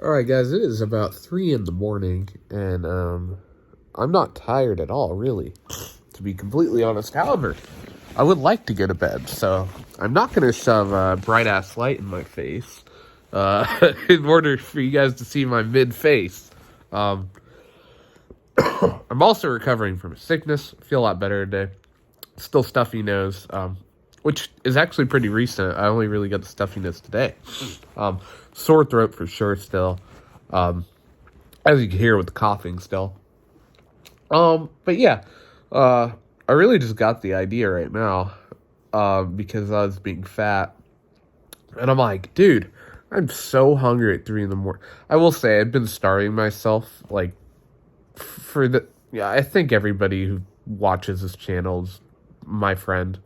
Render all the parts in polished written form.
Alright, guys, it is about 3 in the morning, and I'm not tired at all, really, to be completely honest. However, I would like to go to bed, so I'm not going to shove a bright-ass light in my face in order for you guys to see my mid-face. I'm also recovering from a sickness. I feel a lot better today. Still stuffy nose, which is actually pretty recent. I only really got the stuffiness today. Sore throat for sure still. As you can hear with the coughing still. But yeah, I really just got the idea right now, because I was being fat. And I'm like, dude, I'm so hungry at 3 in the morning. I will say I've been starving myself, like, I think everybody who watches this channel is my friend.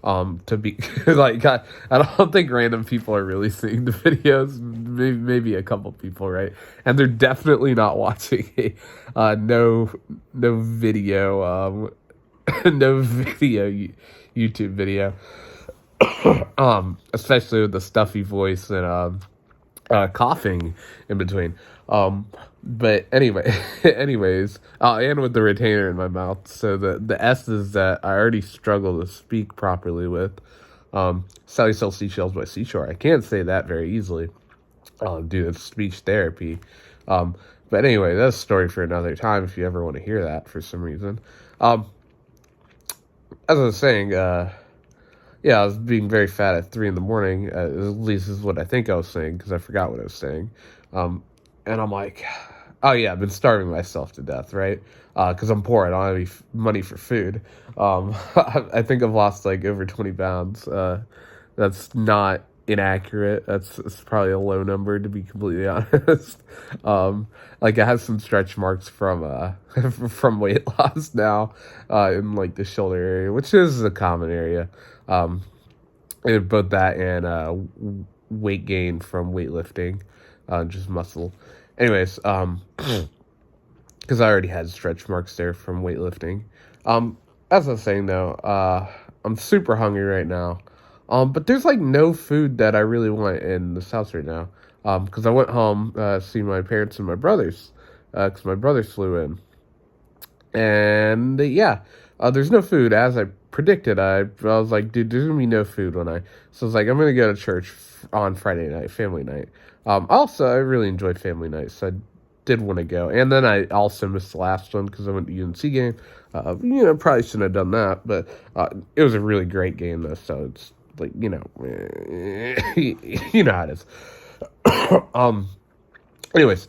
To be like, I don't think random people are really seeing the videos. Maybe a couple people, right? And they're definitely not watching no video, no video YouTube video. Especially with the stuffy voice and coughing in between. But anyways, and with the retainer in my mouth, so the S's that I already struggle to speak properly with, Sally sells seashells by seashore. I can't say that very easily, due to speech therapy. But anyway, that's a story for another time if you ever want to hear that for some reason. As I was saying, yeah, I was being very fat at 3 in the morning. At least is what I think I was saying, because I forgot what I was saying. And I'm like, oh yeah, I've been starving myself to death, right? Because I'm poor. I don't have any money for food. I think I've lost like over 20 pounds. That's not inaccurate. It's probably a low number, to be completely honest. Like I have some stretch marks from from weight loss now, in like the shoulder area, which is a common area. And both that and weight gain from weightlifting, just muscle. Anyways, because I already had stretch marks there from weightlifting. As I was saying though, I'm super hungry right now. But there's like no food that I really want in this house right now. Because I went home to see my parents and my brothers, because my brothers flew in. And yeah, there's no food as I predicted. I was like, dude, there's gonna be no food so I was like, I'm gonna go to church on Friday night, family night. Also, I really enjoyed family night, so I did want to go. And then I also missed the last one because I went to UNC game. Probably shouldn't have done that, but it was a really great game though. So it's like, you know how it is. Anyways,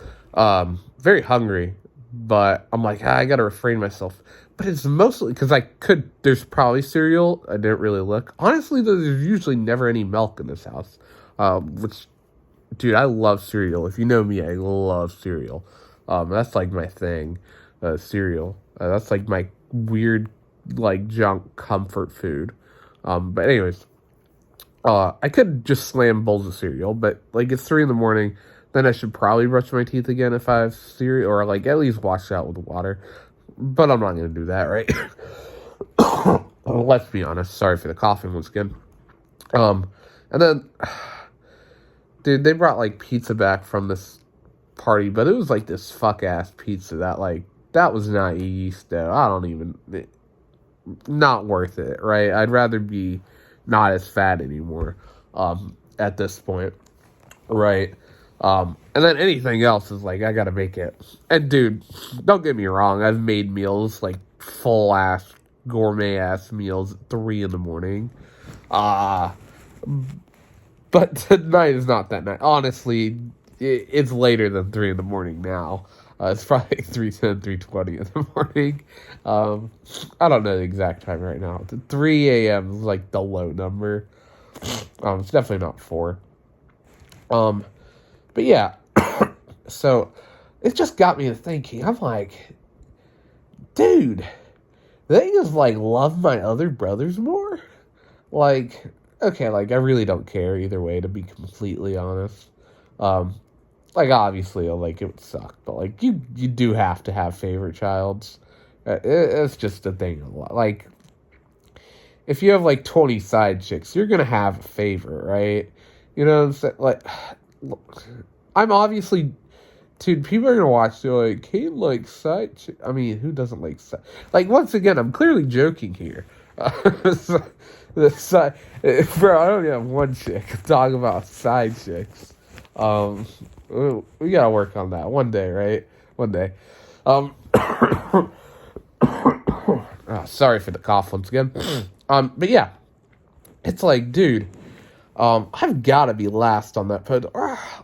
very hungry, but I'm like, I gotta refrain myself. But it's mostly because there's probably cereal. I didn't really look. Honestly, there's usually never any milk in this house. Which, dude, I love cereal. If you know me, I love cereal. That's like my thing, cereal. That's like my weird, like, junk comfort food. But anyways, I could just slam bowls of cereal, but like it's 3 in the morning. Then I should probably brush my teeth again if I have cereal, or like at least wash it out with water. But I'm not going to do that, right? Let's be honest. Sorry for the coughing once again. And then, dude, they brought like pizza back from this party, but it was like this fuck-ass pizza that was not yeast dough. Not worth it, right? I'd rather be not as fat anymore, at this point, right? And then anything else is like, I gotta make it. And dude, don't get me wrong, I've made meals, like full-ass, gourmet-ass meals at 3 in the morning. But tonight is not that night. Honestly, it's later than 3 in the morning now. It's probably 3:10, 3:20 in the morning. I don't know the exact time right now. 3 a.m. is like the low number. It's definitely not 4. But yeah, so it just got me to thinking. I'm like, dude, they just like love my other brothers more? Like, okay, like I really don't care either way, to be completely honest. Like obviously, like it would suck, but like you do have to have favorite childs. It's just a thing. Like, if you have like 20 side chicks, you're gonna have a favorite, right? You know what I'm saying? Like, I'm obviously, dude, people are gonna watch. They're like, Kaden likes side. I mean, who doesn't like side? Like, once again, I'm clearly joking here. So, the side, bro. I don't have one chick talk about side chicks. Um, we gotta work on that one day, right? One day. Oh, sorry for the cough once again. But yeah, it's like, dude. I've got to be last on that pod,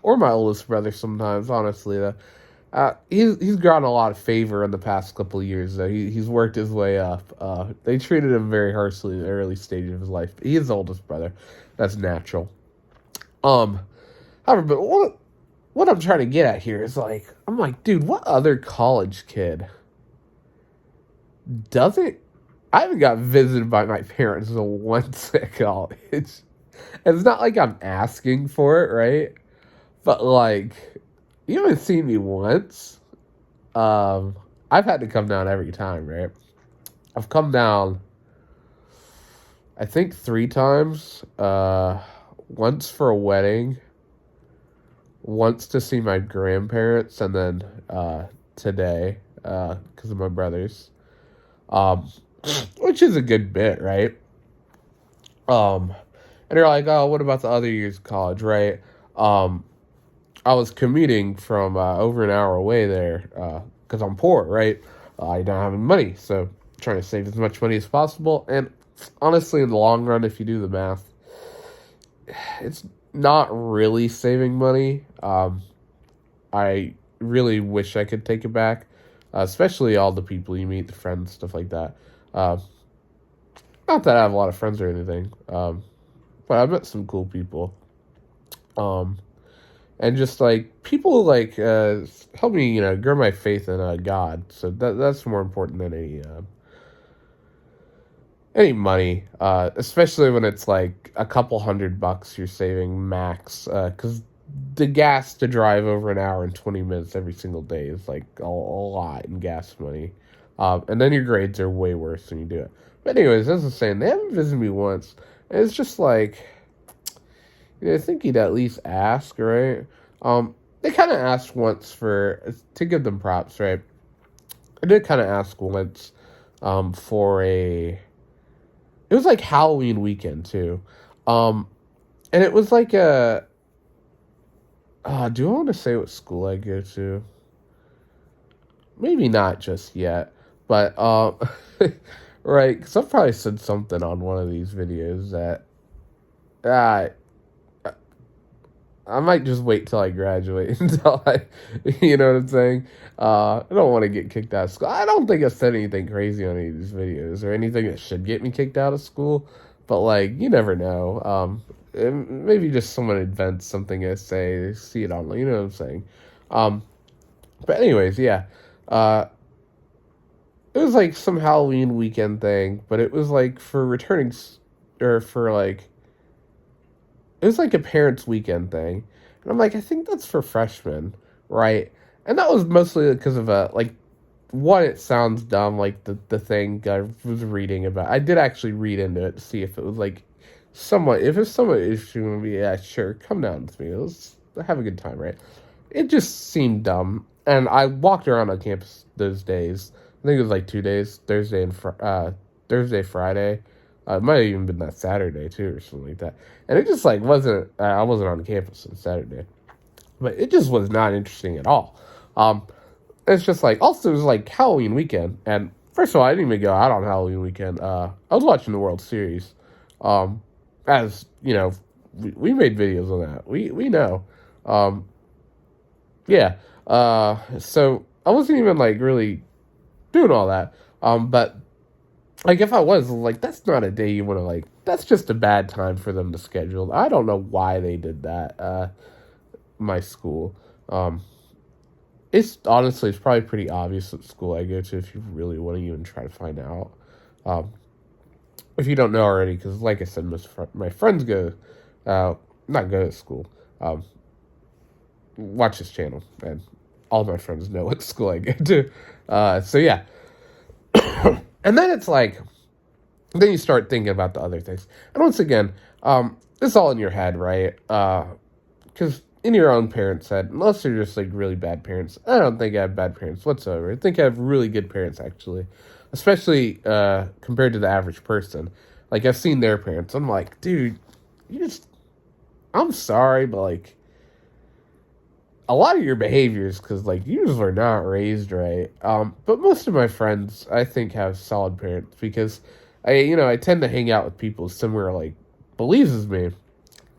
or my oldest brother sometimes. Honestly, though, he's gotten a lot of favor in the past couple of years. Though he's worked his way up. They treated him very harshly in the early stages of his life. He is the oldest brother. That's natural. However, but what I'm trying to get at here is like, I'm like, dude, what other college kid doesn't? I haven't got visited by my parents once at college. It's not like I'm asking for it, right? But like, you haven't seen me once. I've had to come down every time, right? I've come down, I think 3 times. Once for a wedding, once to see my grandparents, and then today because of my brothers. Which is a good bit, right? And they're like, oh, what about the other years of college, right? I was commuting from over an hour away there because I'm poor, right? I don't have any money, so trying to save as much money as possible. And honestly, in the long run, if you do the math, it's not really saving money. I really wish I could take it back, especially all the people you meet, the friends, stuff like that. Not that I have a lot of friends or anything, but I met some cool people. And just like people like help me, grow my faith in God. So that's more important than any money, especially when it's like a couple $100 you're saving max. Because the gas to drive over an hour and 20 minutes every single day is like a lot in gas money. And then your grades are way worse when you do it. But anyways, as I was saying, they haven't visited me once. And it's just like, I think he'd at least ask, right? They kind of asked once to give them props, right? I did kind of ask once, it was like Halloween weekend too. And it was like do I want to say what school I go to? Maybe not just yet, but, right, because I've probably said something on one of these videos that, I might just wait till I graduate until you know what I'm saying? I don't want to get kicked out of school. I don't think I said anything crazy on any of these videos or anything that should get me kicked out of school, but like, you never know. Maybe just someone invents something I say, see it online, you know what I'm saying? But anyways, yeah. It was like some Halloween weekend thing, but it was like for returning, or for like, it was like a parents' weekend thing. And I'm like, I think that's for freshmen, right? And that was mostly because of one, it sounds dumb, like the thing I was reading about. I did actually read into it to see if it was like if it's somewhat interesting, yeah, sure, come down with me. Let's have a good time, right? It just seemed dumb. And I walked around on campus those days. I think it was like 2 days, Thursday, Friday. It might have even been that Saturday too, or something like that. And it just like wasn't. I wasn't on campus on Saturday, but it just was not interesting at all. It's just like, also it was like Halloween weekend, and first of all, I didn't even go out on Halloween weekend. I was watching the World Series. As you know, we made videos on that. We know. Yeah. So I wasn't even like really doing all that. But like, if I was, like, that's not a day you want to, like, that's just a bad time for them to schedule. I don't know why they did that, my school. It's probably pretty obvious what school I go to if you really want to even try to find out. If you don't know already, because like I said, my friends not go to school, watch this channel, and all my friends know what school I go to. So yeah. And then it's like, then you start thinking about the other things. And once again, it's all in your head, right? Because in your own parents' head, unless they're just like really bad parents. I don't think I have bad parents whatsoever. I think I have really good parents actually, especially compared to the average person. Like I've seen their parents. I'm like, dude, you just. I'm sorry, but like a lot of your behaviors, because like you just were not raised right. But most of my friends, I think, have solid parents because I tend to hang out with people with similar like beliefs as me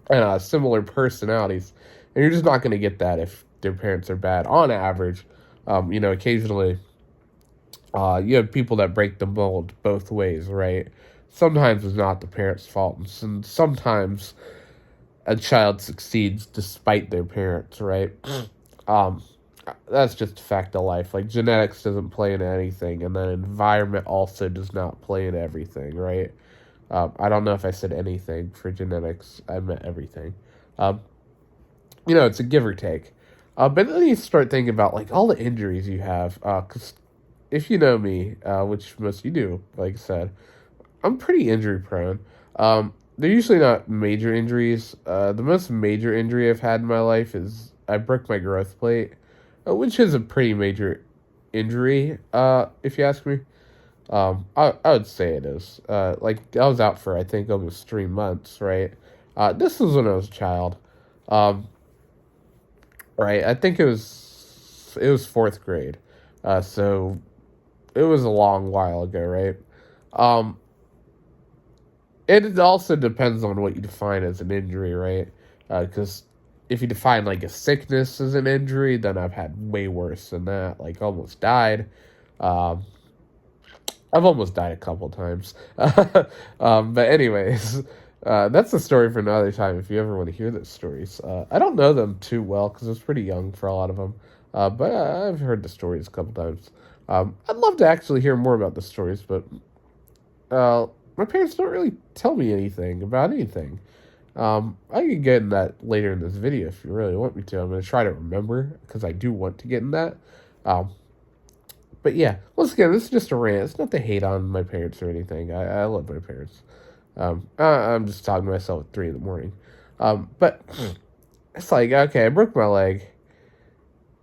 and similar personalities, and you're just not going to get that if their parents are bad. On average, occasionally, you have people that break the mold both ways, right? Sometimes it's not the parents' fault, and sometimes a child succeeds despite their parents, right? Um, that's just a fact of life. Like genetics doesn't play in anything, and then environment also does not play in everything, right? I don't know if I said anything for genetics. I meant everything. Um, it's a give or take. But then you start thinking about like all the injuries you have. Because if you know me, which most of you do, like I said, I'm pretty injury prone. They're usually not major injuries. The most major injury I've had in my life is I broke my growth plate, which is a pretty major injury, if you ask me. I would say it is. Like I was out for I think almost 3 months, right? This was when I was a child. Um, right. I think it was fourth grade. So it was a long while ago, right? Um, it also depends on what you define as an injury, right? Because if you define like a sickness as an injury, then I've had way worse than that. Like almost died. Um, I've almost died a couple times. But anyways, that's a story for another time if you ever want to hear those stories. I don't know them too well because I was pretty young for a lot of them. But I've heard the stories a couple times. I'd love to actually hear more about the stories, but my parents don't really tell me anything about anything. I can get in that later in this video if you really want me to. I'm going to try to remember because I do want to get in that. Um, but yeah, once again, this is just a rant. It's not to hate on my parents or anything. I love my parents. I'm just talking to myself at 3 in the morning. But it's like, okay, I broke my leg.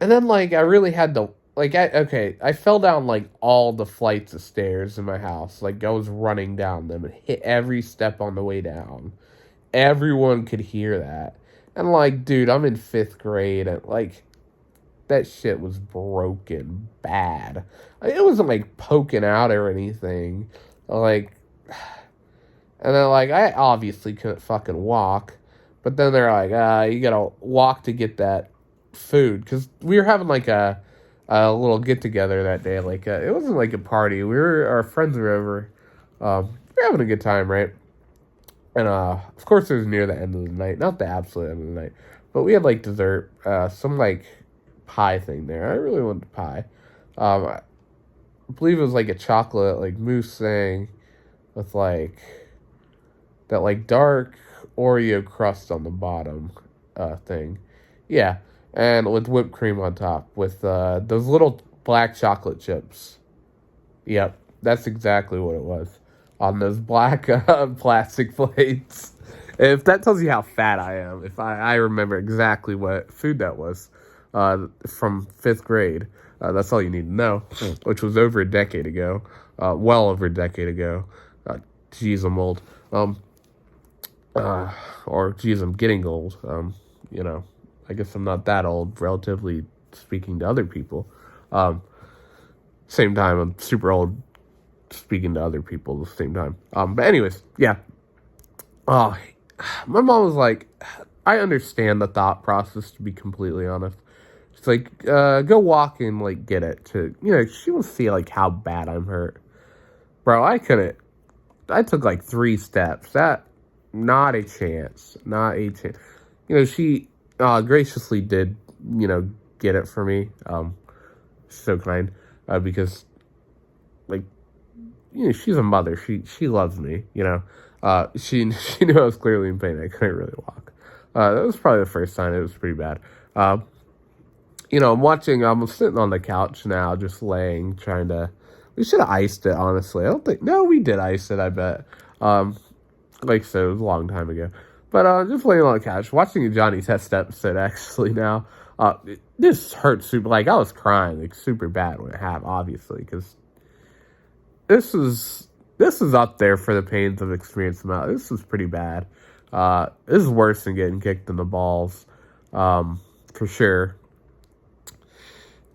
And then, like, I really had to, like, I fell down, like, all the flights of stairs in my house. Like, I was running down them and hit every step on the way down. Everyone could hear that. And, like, dude, I'm in 5th grade, and, like, that shit was broken bad. It wasn't like poking out or anything. Like, and then like I obviously couldn't fucking walk, but then they're like, you gotta walk to get that food because we were having like a little get together that day. Like it wasn't like a party. Our friends were over. We were having a good time, right? And of course it was near the end of the night, not the absolute end of the night, but we had like dessert, some like pie thing there. I really wanted pie. I believe it was like a chocolate like mousse thing with like that like dark Oreo crust on the bottom thing. Yeah, and with whipped cream on top with those little black chocolate chips. Yep, that's exactly what it was on those black plastic plates. If that tells you how fat I am, if I remember exactly what food that was from 5th grade, that's all you need to know, which was over a decade ago, well over a decade ago. Geez, I'm old. Or geez, I'm getting old. I guess I'm not that old, relatively speaking to other people. Same time, I'm super old speaking to other people at the same time. But anyways, yeah. My mom was like, I understand the thought process, to be completely honest. She's like, go walk and, like, get it. She wants to see, like, how bad I'm hurt. Bro, I couldn't. I took, like, 3 steps. Not a chance. Not a chance. She graciously did, get it for me. So kind. Because, like, she's a mother. She loves me, she knew I was clearly in pain. I couldn't really walk. That was probably the first sign. It was pretty bad. I'm sitting on the couch now, just laying, we should have iced it, honestly. No, we did ice it, I bet. Like I said, it was a long time ago. But just laying on the couch, watching a Johnny Test episode actually now. This hurt super, like, I was crying, like, super bad when it happened, obviously, because this is up there for the pains of experiencing them out. This is pretty bad. This is worse than getting kicked in the balls, for sure.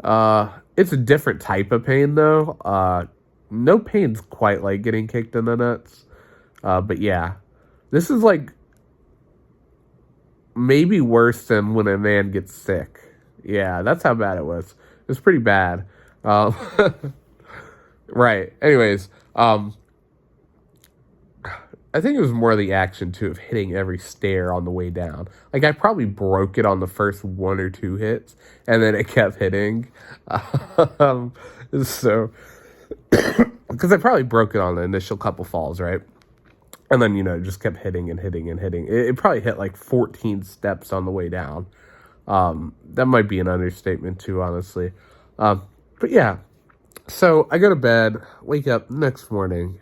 It's a different type of pain, though. No pain's quite like getting kicked in the nuts. But yeah, this is like maybe worse than when a man gets sick. Yeah, that's how bad it was. It was pretty bad. Right. Anyways, I think it was more the action, too, of hitting every stair on the way down. Like, I probably broke it on the first 1 or 2 hits, and then it kept hitting. So, because I probably broke it on the initial couple falls, right? And then, it just kept hitting and hitting and hitting. It probably hit like 14 steps on the way down. That might be an understatement, too, honestly. But yeah, so I go to bed, wake up next morning,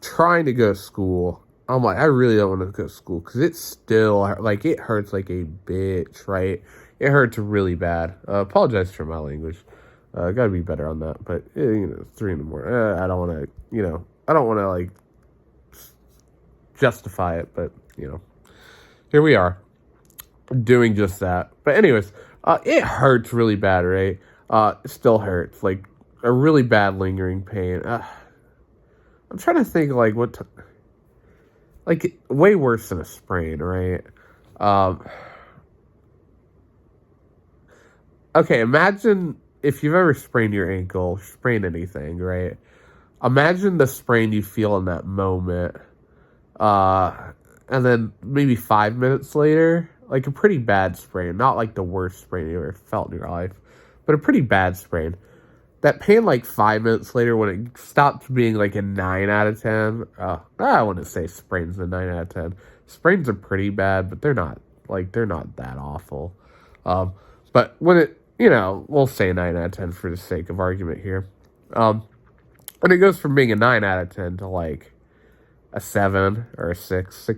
trying to go to school. I'm like, I really don't want to go to school because it's still, like, it hurts like a bitch, right? It hurts really bad. Apologize for my language. Gotta be better on that. But, 3 in the morning. I don't want to, I don't want to, like, justify it. But, here we are doing just that. But anyways, it hurts really bad, right? It still hurts. Like, a really bad lingering pain. I'm trying to think, like, like, way worse than a sprain, right? Okay, imagine if you've ever sprained your ankle, sprained anything, right? Imagine the sprain you feel in that moment, and then maybe 5 minutes later, like a pretty bad sprain, not like the worst sprain you ever felt in your life, but a pretty bad sprain. That pain, like, 5 minutes later, when it stopped being, like, a 9 out of 10, I wouldn't say sprains a 9 out of 10. Sprains are pretty bad, but they're not that awful. But when it, we'll say 9 out of 10 for the sake of argument here. And it goes from being a 9 out of 10 to, like, a 7 or a 6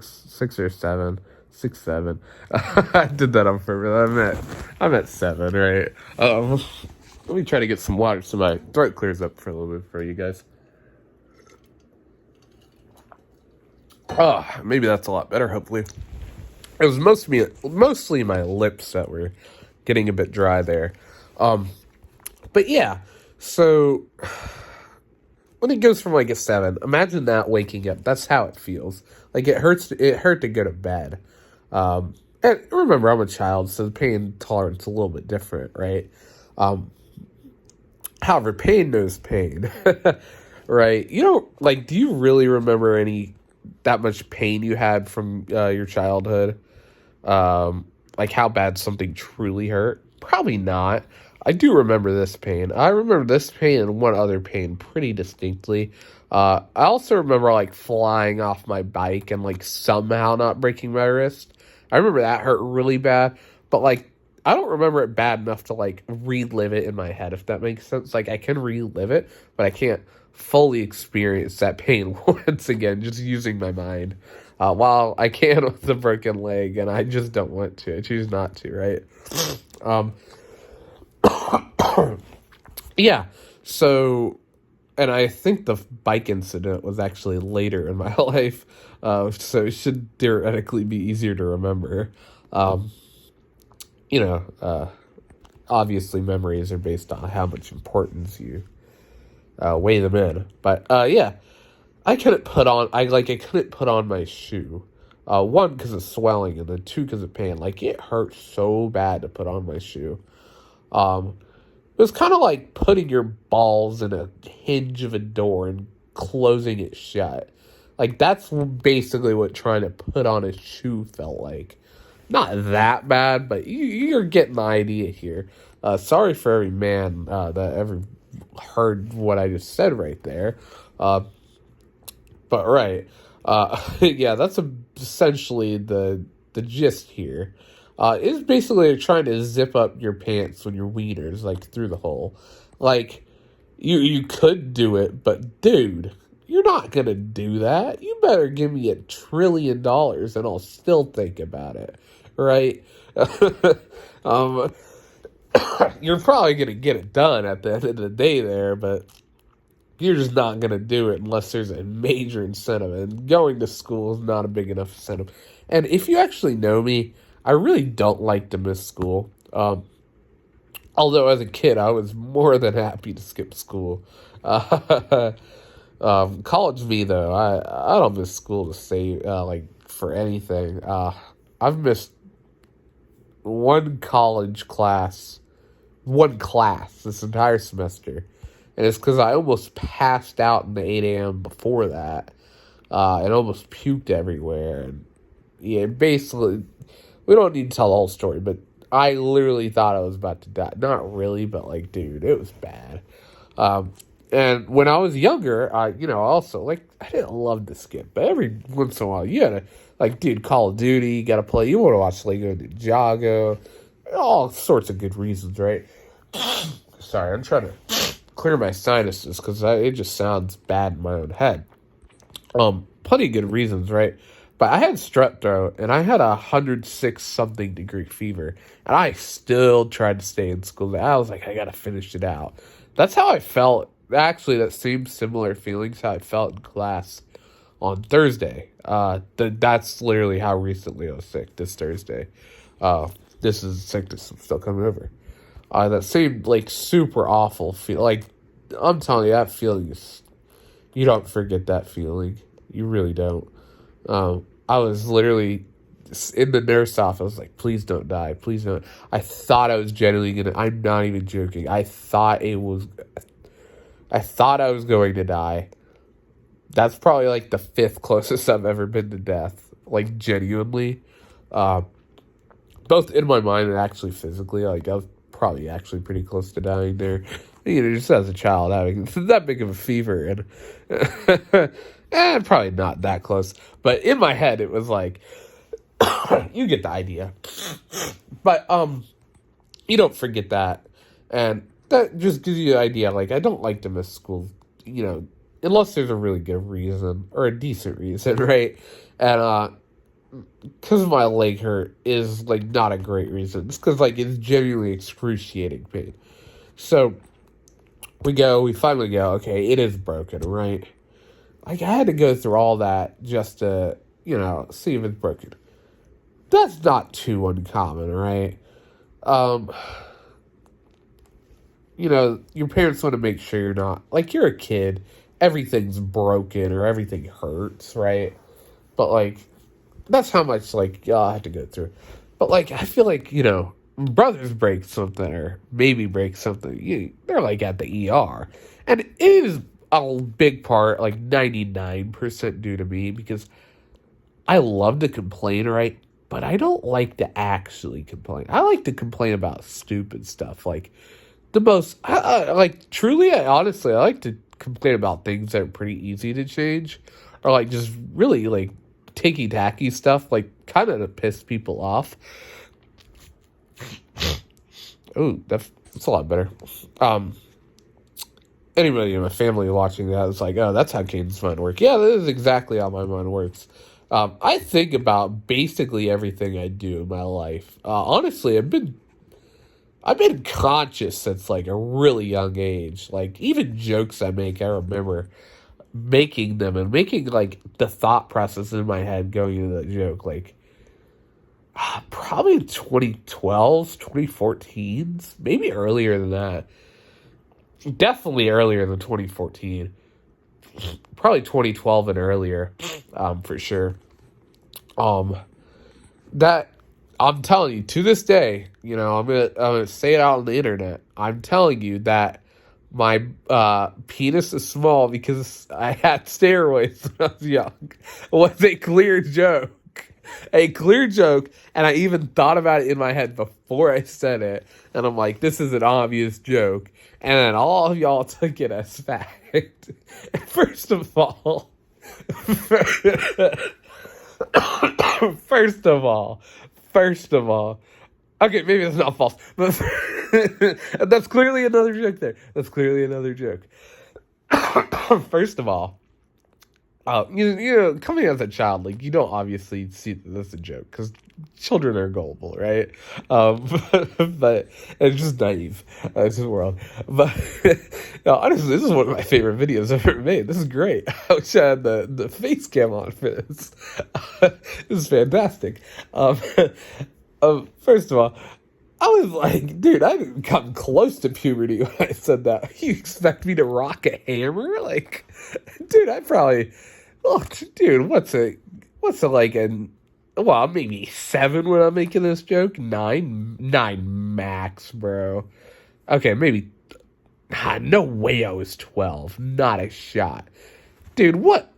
or 7. 6, 7. I did that on purpose. I'm at 7, right? Let me try to get some water so my throat clears up for a little bit for you guys. Maybe that's a lot better, hopefully. It was mostly my lips that were getting a bit dry there. But yeah, so when it goes from like a 7, imagine that waking up. That's how it feels. Like, it hurt to go to bed. And remember, I'm a child, so the pain tolerance is a little bit different, right? However, pain knows pain, right? Do you really remember that much pain you had from your childhood? Like, how bad something truly hurt? Probably not. I do remember this pain. I remember this pain and one other pain pretty distinctly. I also remember, like, flying off my bike and, like, somehow not breaking my wrist. I remember that hurt really bad, but, like, I don't remember it bad enough to, like, relive it in my head, if that makes sense. Like, I can relive it, but I can't fully experience that pain once again, just using my mind. While I can with the broken leg, and I just don't want to. I choose not to, right? Yeah, so, and I think the bike incident was actually later in my life, so it should theoretically be easier to remember. Obviously memories are based on how much importance you weigh them in. But yeah, I couldn't put on my shoe. 1, because of swelling, and then 2, because of pain. Like, it hurt so bad to put on my shoe. It was kind of like putting your balls in a hinge of a door and closing it shut. Like, that's basically what trying to put on a shoe felt like. Not that bad, but you're getting the idea here. Sorry for every man that ever heard what I just said right there. But right. Yeah, that's essentially the gist here. It's basically trying to zip up your pants when your wiener's, like, through the hole. Like, you could do it, but dude, You're not going to do that. You better give me $1 trillion and I'll still think about it. Right? um, you're probably going to get it done at the end of the day there, but you're just not going to do it unless there's a major incentive. And going to school is not a big enough incentive. And if you actually know me, I really don't like to miss school. Although as a kid, I was more than happy to skip school. College me though, I don't miss school to say like for anything. I've missed one class this entire semester, and it's because I almost passed out in the 8 a.m. before that, and almost puked everywhere. And yeah, basically, we don't need to tell the whole story, but I literally thought I was about to die. Not really, but like, dude, it was bad. And when I was younger, I also, like, I didn't love to skip, but every once in a while, you gotta, like, dude, Call of Duty, you gotta play, you wanna watch Lego Ninjago, all sorts of good reasons, right? Sorry, I'm trying to clear my sinuses, because it just sounds bad in my own head. Plenty of good reasons, right? But I had strep throat, and I had 106-something degree fever, and I still tried to stay in school. I was like, I gotta finish it out. That's how I felt. Actually, that same similar feelings how I felt in class on Thursday. That's literally how recently I was sick, this Thursday. This is sickness still coming over. That same, like, super awful feel. Like, I'm telling you, that feeling is... You don't forget that feeling. You really don't. I was literally in the nurse office. I was like, please don't die. Please don't. I thought I was genuinely going to... I'm not even joking. I thought I was going to die. That's probably like the 5th closest I've ever been to death. Like, genuinely. Both in my mind and actually physically. Like, I was probably actually pretty close to dying there. Just as a child having that big of a fever. And probably not that close. But in my head, it was like, you get the idea. But, you don't forget that. And that just gives you an idea. Like, I don't like to miss school, unless there's a really good reason or a decent reason, right? And because my leg hurt is like not a great reason. It's because like it's genuinely excruciating pain. So we finally go. Okay, it is broken, right? Like, I had to go through all that just to see if it's broken. That's not too uncommon, right? Your parents want to make sure you're not, like, you're a kid, everything's broken or everything hurts, right? But, like, that's how much, like, I have to go through. But, like, I feel like, brothers break something or maybe break something, they're, like, at the ER. And it is a big part, like, 99% due to me, because I love to complain, right? But I don't like to actually complain. I like to complain about stupid stuff, like, the most, truly, honestly, I like to complain about things that are pretty easy to change, or, like, just really, like, ticky-tacky stuff, like, kind of to piss people off. Oh, that's a lot better. Anybody in my family watching that is like, oh, that's how Kaden's mind works. Yeah, that is exactly how my mind works. I think about basically everything I do in my life. Honestly, I've been conscious since, like, a really young age. Like, even jokes I make, I remember making them and making, like, the thought process in my head going into that joke. Like, probably 2012, 2014, maybe earlier than that. Definitely earlier than 2014. Probably 2012 and earlier, for sure. That, I'm telling you, to this day, I'm gonna say it out on the internet. I'm telling you that my penis is small because I had steroids when I was young. It was a clear joke. A clear joke, and I even thought about it in my head before I said it, and I'm like, this is an obvious joke, and then all of y'all took it as fact. First of all, okay, maybe it's not false, but that's clearly another joke there. That's clearly another joke. First of all, coming as a child, like, you don't obviously see this as a joke because children are gullible, right? But it's just naive. It's just world. But no, honestly, this is one of my favorite videos I've ever made. This is great. I wish I had the face cam on for this. This is fantastic. First of all, I was like, dude, I didn't come close to puberty when I said that. You expect me to rock a hammer? Like, dude, I probably, oh, dude, what's a like an, well, maybe 7 when I'm making this joke. 9 max, bro. Okay, maybe, no way I was 12. Not a shot. Dude, what?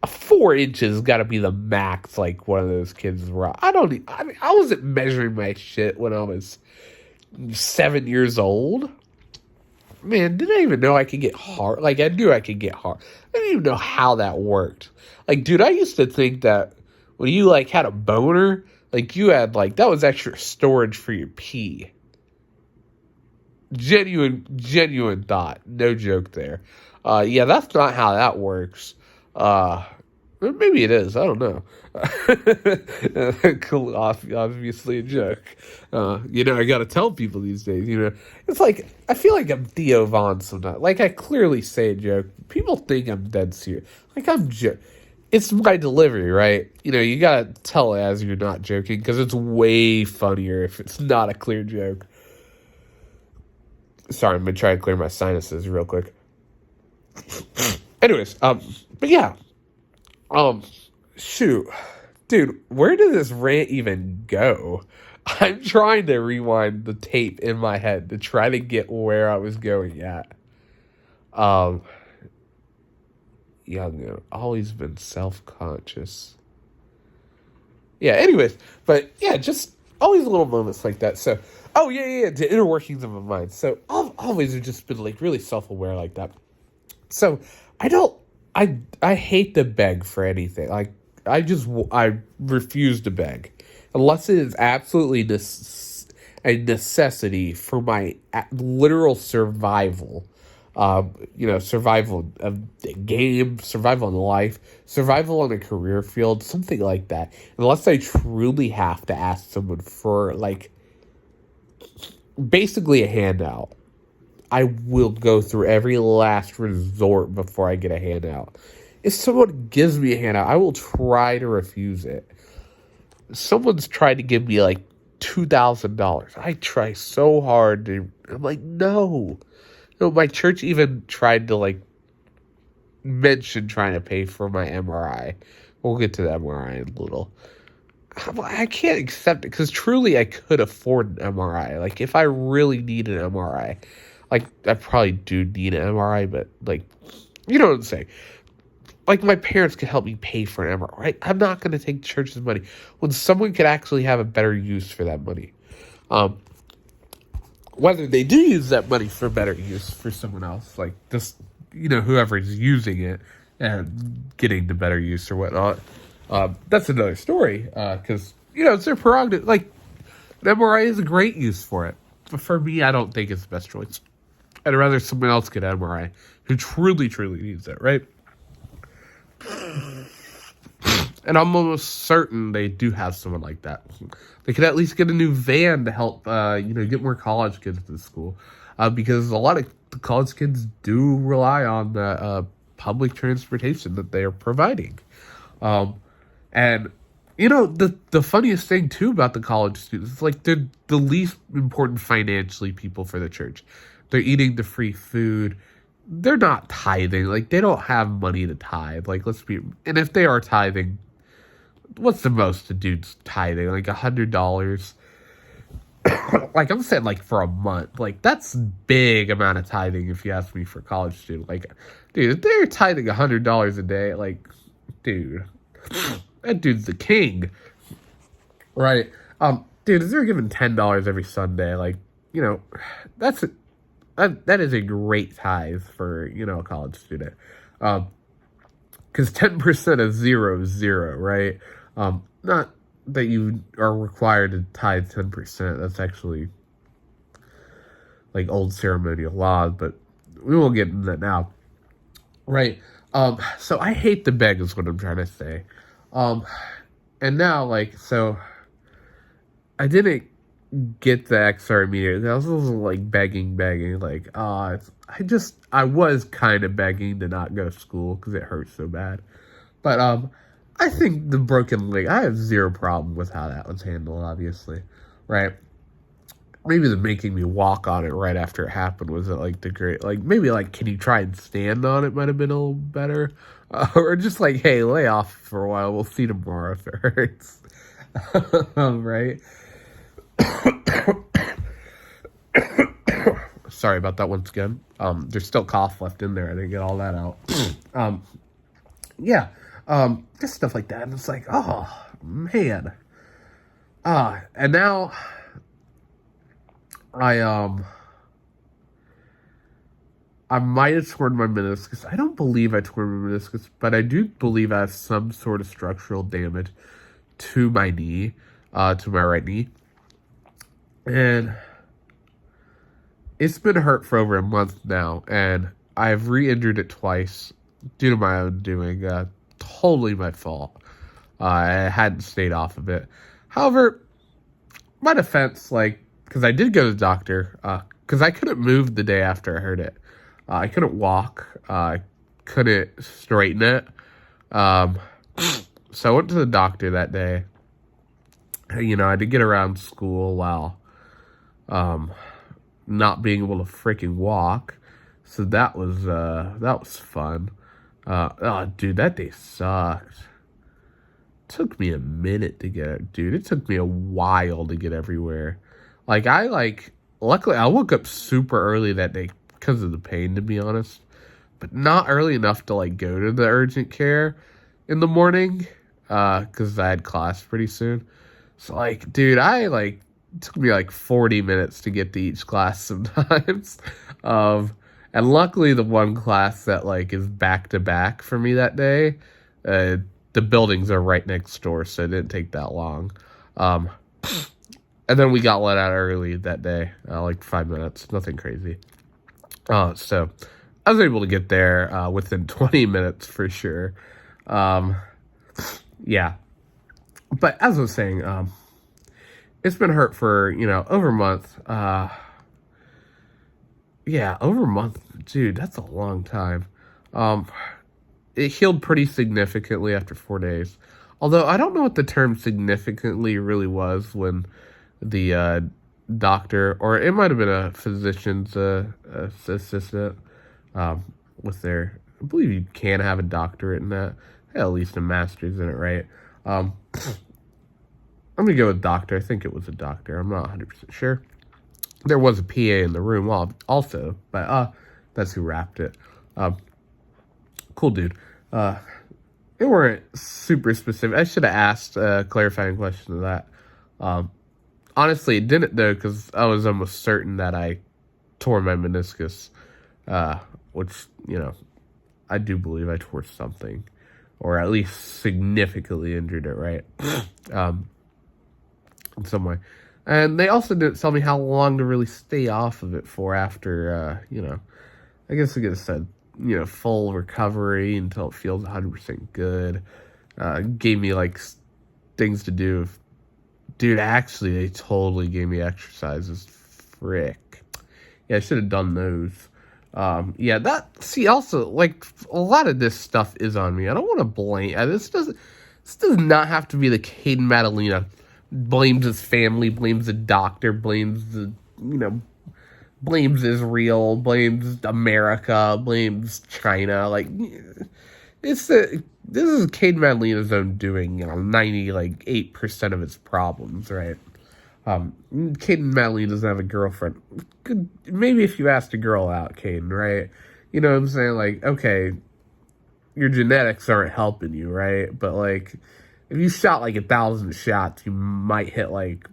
4 inches got to be the max, like, one of those kids rock. I wasn't measuring my shit when I was 7 years old. Man, didn't I even know I could get hard? Like, I knew I could get hard. I didn't even know how that worked. Like, dude, I used to think that when you, like, had a boner, like, you had, like, that was extra storage for your pee. Genuine thought. No joke there. Yeah, that's not how that works. Maybe it is. I don't know. Cool, obviously a joke. I gotta tell people these days, It's like, I feel like I'm Theo Von sometimes. Like, I clearly say a joke. People think I'm dead serious. Like, it's my delivery, right? You gotta tell it as you're not joking, because it's way funnier if it's not a clear joke. Sorry, I'm gonna try and clear my sinuses real quick. Anyways, but yeah. Shoot. Dude, where did this rant even go? I'm trying to rewind the tape in my head to try to get where I was going at. Young, always been self-conscious. Yeah, anyways, but yeah, just always little moments like that. So, the inner workings of my mind. So, I've always just been, like, really self-aware like that. So, I hate to beg for anything. Like, I refuse to beg. Unless it is absolutely a necessity for my literal survival. Survival of the game, survival in life, survival in a career field, something like that. Unless I truly have to ask someone for, like, basically a handout, I will go through every last resort before I get a handout. If someone gives me a handout, I will try to refuse it. Someone's tried to give me, like, $2,000. I try so hard to, I'm like, no. My church even tried to, like, mention trying to pay for my MRI. We'll get to the MRI in a little. I can't accept it, because truly I could afford an MRI. Like, if I really need an MRI, like, I probably do need an MRI, but, like, you know what I'm saying. Like, my parents could help me pay for an MRI, right? I'm not going to take church's money when someone could actually have a better use for that money. Whether they do use that money for better use for someone else, like, just, whoever's using it and getting the better use or whatnot, that's another story, because, it's their prerogative. Like, an MRI is a great use for it. But for me, I don't think it's the best choice. I'd rather someone else get an MRI who truly, truly needs it, right? And I'm almost certain they do have someone like that. They could at least get a new van to help, get more college kids to school. Because a lot of the college kids do rely on the public transportation that they are providing. And, the funniest thing, too, about the college students is, like, they're the least important financially people for the church. They're eating the free food. They're not tithing. Like, they don't have money to tithe. Like, and if they are tithing, what's the most a dude's tithing? Like, $100? Like, I'm saying, like, for a month. Like, that's big amount of tithing if you ask me for a college student. Like, dude, if they're tithing $100 a day, like, dude, that dude's the king. Right? Dude, if they're giving $10 every Sunday, like, that is a great tithe for, a college student. Because 10% of zero is zero, right? Not that you are required to tithe 10%. That's actually, like, old ceremonial laws, but we won't get into that now. Right? So I hate to beg is what I'm trying to say. Um, and now, like, so I didn't get the XR immediately. I was like begging, like, I was kind of begging to not go to school because it hurt so bad. But I think the broken leg, I have zero problem with how that was handled. Obviously, right? Maybe the making me walk on it right after it happened was like the great, like maybe like can you try and stand on it might have been a little better, or just like hey lay off for a while. We'll see tomorrow if it hurts, right? Sorry about that once again. There's still cough left in there. I didn't get all that out. Yeah, just stuff like that. And it's like, oh man. And now I might have torn my meniscus. I don't believe I tore my meniscus, but I do believe I have some sort of structural damage to my knee, to my right knee. And it's been hurt for over a month now, and I've re-injured it twice due to my own doing. Totally my fault. I hadn't stayed off of it. However, my defense, like, because I did go to the doctor, because I couldn't move the day after I hurt it. I couldn't walk. I couldn't straighten it. So I went to the doctor that day. You know, I had to get around school while not being able to freaking walk. So that was fun. Oh, dude, that day sucked. Took me a minute to get it, dude. It took me a while to get everywhere. Luckily I woke up super early that day because of the pain, to be honest, but not early enough to like go to the urgent care in the morning, because I had class pretty soon. So like, dude, it took me like 40 minutes to get to each class sometimes. And luckily the one class that like is back to back for me that day, the buildings are right next door, so it didn't take that long. And then we got let out early that day, like 5 minutes, nothing crazy. So I was able to get there within 20 minutes for sure. Yeah. But as I was saying, it's been hurt for, over a month. Yeah, over a month. Dude, that's a long time. It healed pretty significantly after 4 days. Although I don't know what the term significantly really was when the doctor, or it might have been a physician's assistant, with their, I believe you can have a doctorate in that, at least a master's in it, right? I'm gonna go with doctor. I think it was a doctor. I'm not 100% sure. There was a PA in the room also, but that's who wrapped it. Cool dude. They weren't super specific. I should have asked a clarifying question to that. Honestly, it didn't though, because I was almost certain that I tore my meniscus, which, I do believe I tore something, or at least significantly injured it, right? In some way. And they also didn't tell me how long to really stay off of it for after, I guess I could have said, full recovery until it feels 100% good. Gave me, like, things to do. Dude, actually, they totally gave me exercises. Frick. Yeah, I should have done those. Also, like, a lot of this stuff is on me. I don't want to blame. This does not have to be the Kaden Madalena blames his family, blames the doctor, blames blames Israel, blames America, blames China. Like, this is Kaden Madalena's own doing. 98% of its problems, right? Kaden Madalena doesn't have a girlfriend. Maybe if you asked a girl out, Kaden, right? You know what I'm saying? Like, okay, your genetics aren't helping you, right? But like, if you shot like 1,000 shots, you might hit like.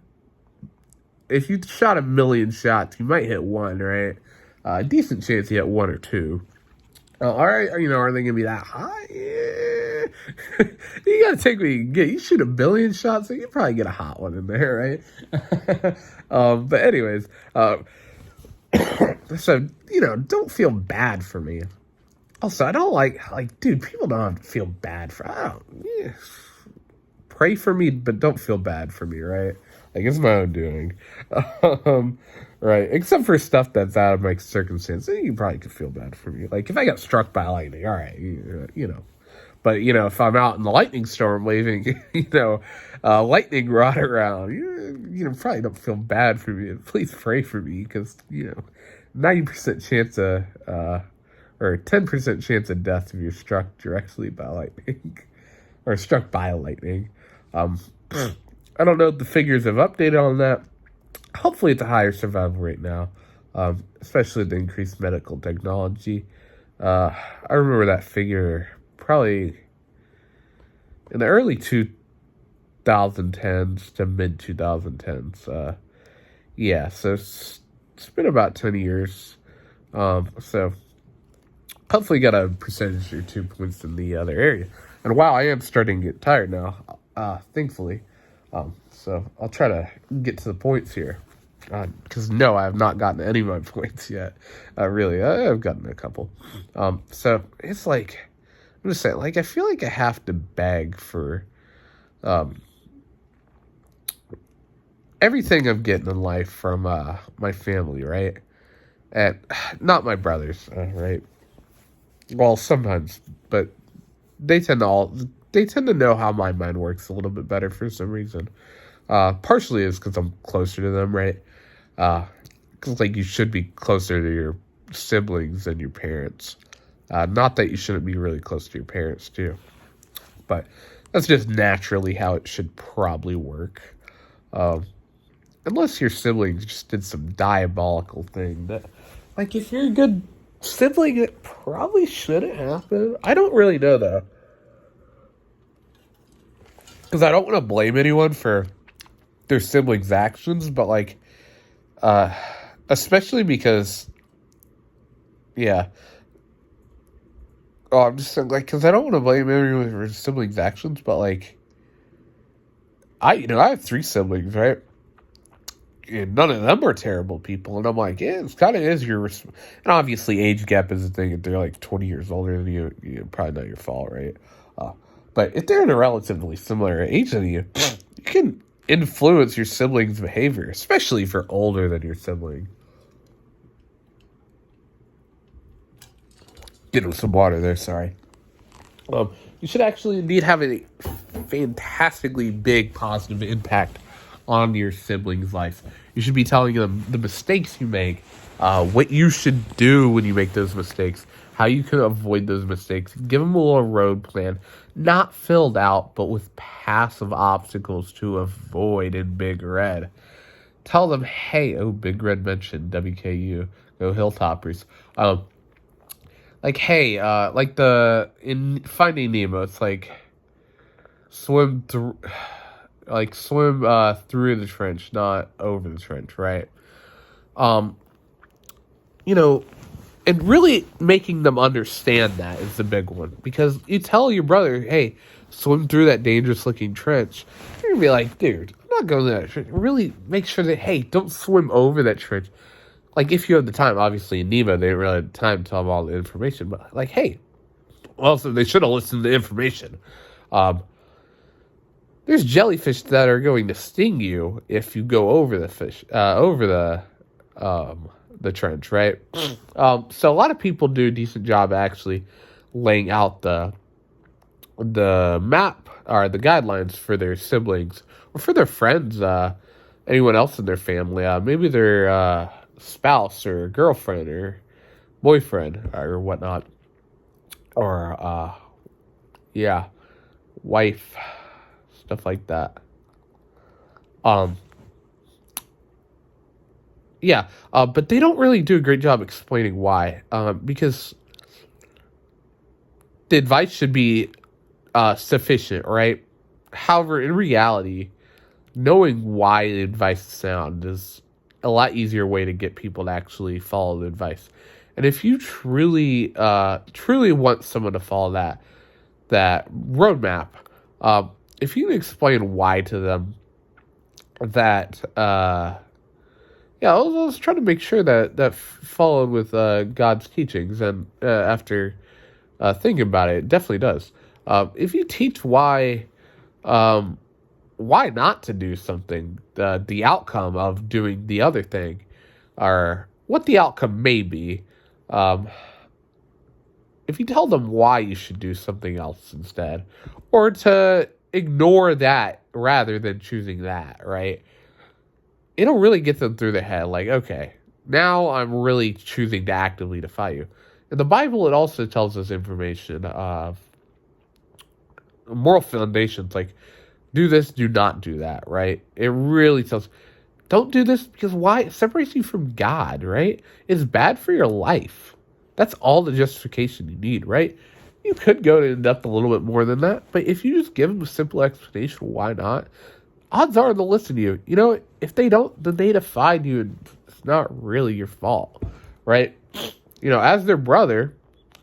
If you shot 1,000,000 shots, you might hit one, right? Decent chance you hit one or two. Are they gonna be that high? Yeah. You gotta take what you can get. You shoot 1,000,000,000 shots, so you probably get a hot one in there, right? But anyways, so don't feel bad for me. Also, I don't like, dude, people don't feel bad for, I don't, yeah, pray for me, but don't feel bad for me, right? Like, it's my own doing. Um, right. Except for stuff that's out of my circumstance. You probably could feel bad for me. Like, if I got struck by lightning, all right, you know. But, if I'm out in the lightning storm waving, lightning rod around, probably don't feel bad for me. Please pray for me because, 90% chance of, or 10% chance of death if you're struck directly by lightning or struck by lightning. Um, I don't know if the figures have updated on that. Hopefully, it's a higher survival rate now, especially with the increased medical technology. I remember that figure probably in the early 2010s to mid 2010s. Yeah, so it's been about 10 years. So hopefully got a percentage or 2 points in the other area. And wow, I am starting to get tired now, thankfully. So I'll try to get to the points here. Because no, I have not gotten any of my points yet. Really, I've gotten a couple. So it's like, I'm just saying, like, I feel like I have to beg for everything I'm getting in life from my family, right? And not my brothers, right? Well, sometimes, but they tend to know how my mind works a little bit better for some reason. Partially is because I'm closer to them, right? Because like you should be closer to your siblings than your parents. Not that you shouldn't be really close to your parents too, but that's just naturally how it should probably work. Unless your siblings just did some diabolical thing that, like, if you're a good sibling, it probably shouldn't happen. I don't really know though, because I don't want to blame anyone for their siblings' actions, but like, especially because, yeah. Oh, I'm just saying, like, because I don't want to blame everyone for siblings' actions, but like, I have 3 siblings, right? And none of them are terrible people, and I'm like, yeah, it's kind of is your, and obviously age gap is a thing. If they're like 20 years older than you, probably not your fault, right? But if they're in a relatively similar age than you can influence your siblings' behavior, especially if you're older than your sibling. Get him some water there, sorry. You should actually indeed have a fantastically big positive impact on your siblings' life. You should be telling them the mistakes you make, what you should do when you make those mistakes, how you can avoid those mistakes. Give them a little road plan, not filled out, but with passive obstacles to avoid in Big Red. Tell them, hey, Big Red mentioned WKU, go Hilltoppers. Like, hey, like in Finding Nemo, it's like swim through the trench, not over the trench, right? And really making them understand that is the big one, because you tell your brother, hey, swim through that dangerous looking trench, you're gonna be like, dude, I'm not going to that trench. Really make sure that, hey, don't swim over that trench. Like, if you have the time, obviously in Nemo, they didn't really have the time to tell them all the information, but like, hey, also, they should have listened to the information. There's jellyfish that are going to sting you if you go over the trench, right? So a lot of people do a decent job actually laying out the map or the guidelines for their siblings or for their friends, anyone else in their family, maybe their spouse or girlfriend or boyfriend or whatnot, or wife, stuff like that. But they don't really do a great job explaining why, because the advice should be sufficient, right? However, in reality, knowing why the advice is sound is a lot easier way to get people to actually follow the advice. And if you truly want someone to follow that roadmap, if you can explain why to them, that let's try to make sure that followed with God's teachings, and after Think about it. It definitely does. If you teach why not to do something, the outcome of doing the other thing, or what the outcome may be, um, if you tell them why you should do something else instead, or to ignore that rather than choosing that, right? It'll really get them through the head. Like, okay, now I'm really choosing to actively defy you. In the Bible, it also tells us information of moral foundations, like do this, do not do that, right? It really tells, don't do this because why? It separates you from God, right? It's bad for your life. That's all the justification you need, right? You could go in depth a little bit more than that, but if you just give them a simple explanation, why not? Odds are they'll listen to you. You know, if they don't, then they defied you, and it's not really your fault, right? You know, as their brother,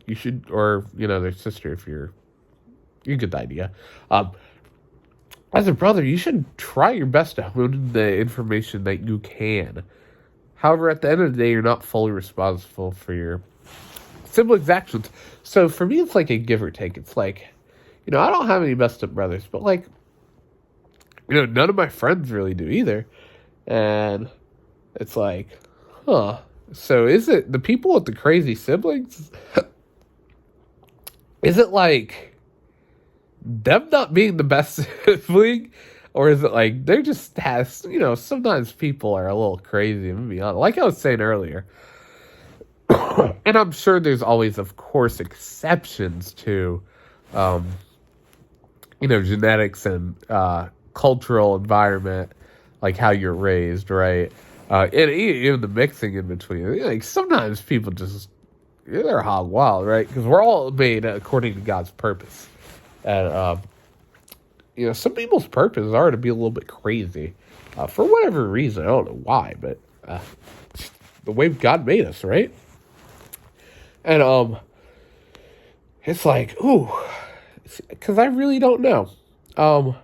you should, or you know, their sister, if you get the idea. As a brother, you should try your best to hone the information that you can. However, at the end of the day, you're not fully responsible for your siblings' actions. So for me, it's like a give or take. It's like, you know, I don't have any messed up brothers, but like, you know, none of my friends really do either. And it's like, huh. So is it the people with the crazy siblings? Is it like them not being the best sibling? Or is it like they're just has, you know, sometimes people are a little crazy, I'm gonna be honest. Like I was saying earlier. And I'm sure there's always, of course, exceptions to, you know, genetics and cultural environment, like how you're raised, right? And even the mixing in between. Like sometimes people just, they're hog wild, right? Because we're all made according to God's purpose. And, you know, some people's purposes are to be a little bit crazy. For whatever reason. I don't know why, but the way God made us, right? And it's like, ooh, because I really don't know. Like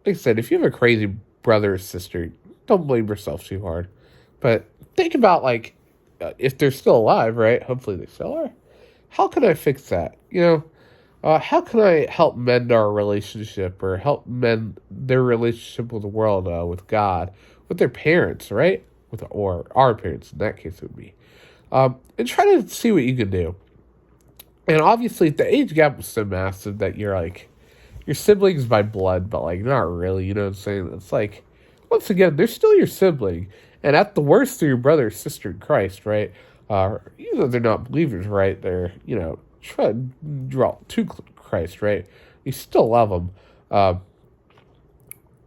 I said, if you have a crazy brother or sister, don't blame yourself too hard. But think about, like, if they're still alive, right? Hopefully they still are. How can I fix that? You know, how can I help mend our relationship or help mend their relationship with the world, with God, with their parents, right? Or our parents, in that case it would be. And try to see what you can do. And obviously, the age gap was so massive that you're like, your siblings by blood, but like not really, you know what I'm saying? It's like, once again, they're still your sibling. And at the worst, they're your brother or sister in Christ, right? Even though they're not believers, right? They're, you know, try to draw to Christ, right? You still love them,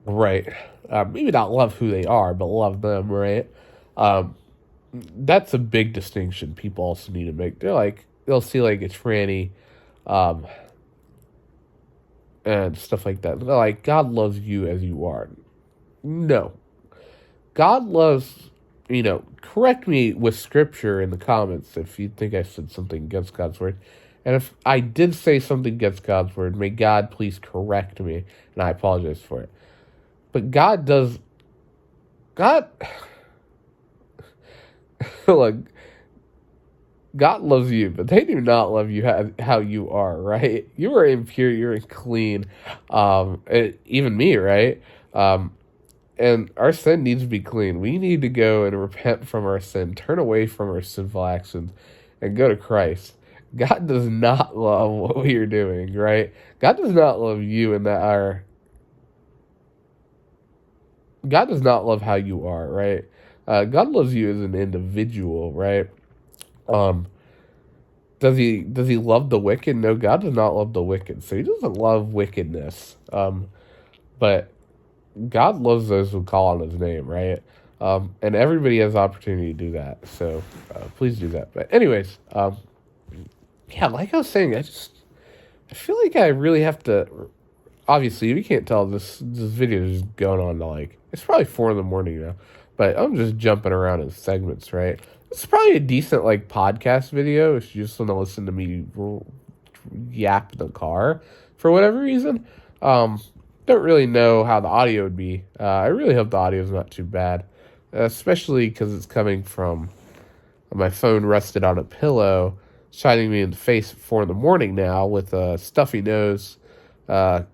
right? Maybe not love who they are, but love them, right? That's a big distinction people also need to make. They're like, they'll see like a tranny, and stuff like that. They're like, God loves you as you are. No. God loves, you know, correct me with scripture in the comments if you think I said something against God's word. And if I did say something against God's word, may God please correct me, and I apologize for it. But God, look, God loves you, but they do not love you how you are, right? You are impure, you're unclean, even me, right? And our sin needs to be clean. We need to go and repent from our sin, turn away from our sinful actions, and go to Christ. God does not love what we are doing, right? God does not love you and God does not love how you are, right? God loves you as an individual, right? Does he love the wicked? No, God does not love the wicked. So he doesn't love wickedness. But God loves those who call on his name, right? And everybody has the opportunity to do that. So please do that. But anyways, yeah, like I was saying, I feel like I really have to, obviously, if you can't tell, this video is just going on to like, it's probably 4 a.m. now, but I'm just jumping around in segments, right? It's probably a decent like podcast video if you just want to listen to me yap in the car for whatever reason. Don't really know how the audio would be. I really hope the audio is not too bad, especially because it's coming from my phone rested on a pillow, shining me in the face at 4 in the morning now with a stuffy nose, a